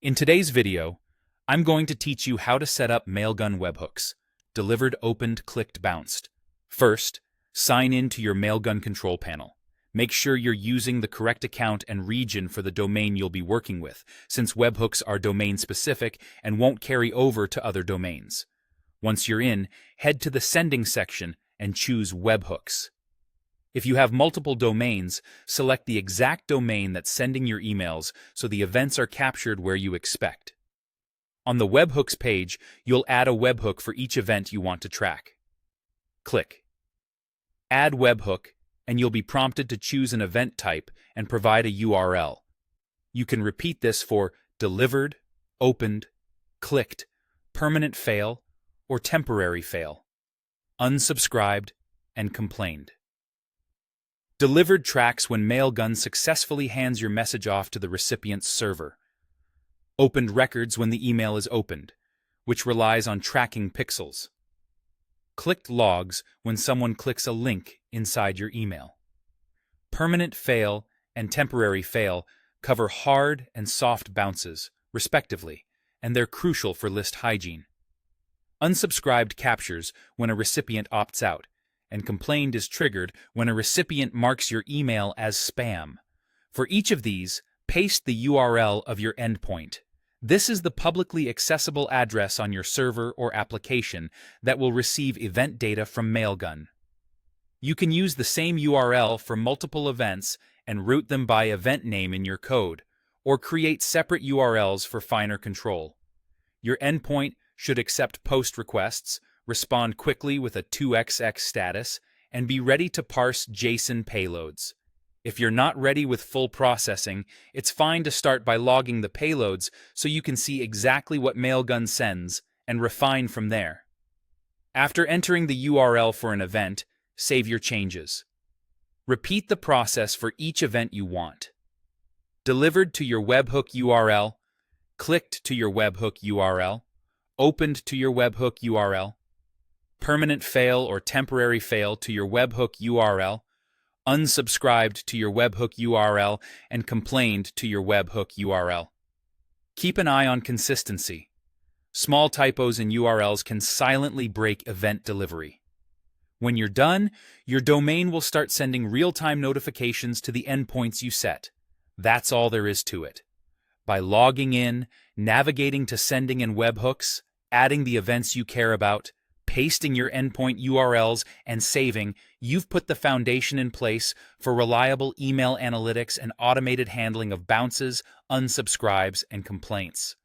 In today's video, I'm going to teach you how to set up Mailgun webhooks, delivered, opened, clicked, bounced. First, sign in to your Mailgun control panel. Make sure you're using the correct account and region for the domain you'll be working with, since webhooks are domain-specific and won't carry over to other domains. Once you're in, head to the Sending section and choose Webhooks. If you have multiple domains, select the exact domain that's sending your emails so the events are captured where you expect. On the Webhooks page, you'll add a webhook for each event you want to track. Click Add Webhook, and you'll be prompted to choose an event type and provide a URL. You can repeat this for delivered, opened, clicked, permanent fail, or temporary fail, unsubscribed, and complained. Delivered tracks when Mailgun successfully hands your message off to the recipient's server. Opened records when the email is opened, which relies on tracking pixels. Clicked logs when someone clicks a link inside your email. Permanent fail and temporary fail cover hard and soft bounces, respectively, and they're crucial for list hygiene. Unsubscribed captures when a recipient opts out, and complained is triggered when a recipient marks your email as spam. For each of these, paste the URL of your endpoint. This is the publicly accessible address on your server or application that will receive event data from Mailgun. You can use the same URL for multiple events and route them by event name in your code, or create separate URLs for finer control. Your endpoint should accept post requests, respond quickly with a 2xx status, and be ready to parse JSON payloads. If you're not ready with full processing, it's fine to start by logging the payloads so you can see exactly what Mailgun sends and refine from there. After entering the URL for an event, save your changes. Repeat the process for each event you want. Delivered to your webhook URL, clicked to your webhook URL, opened to your webhook URL, permanent fail or temporary fail to your webhook URL, unsubscribed to your webhook URL, and complained to your webhook URL. Keep an eye on consistency. Small typos in URLs can silently break event delivery. When you're done, your domain will start sending real-time notifications to the endpoints you set. That's all there is to it. By logging in, navigating to sending and webhooks, adding the events you care about, pasting your endpoint URLs, and saving, you've put the foundation in place for reliable email analytics and automated handling of bounces, unsubscribes, and complaints.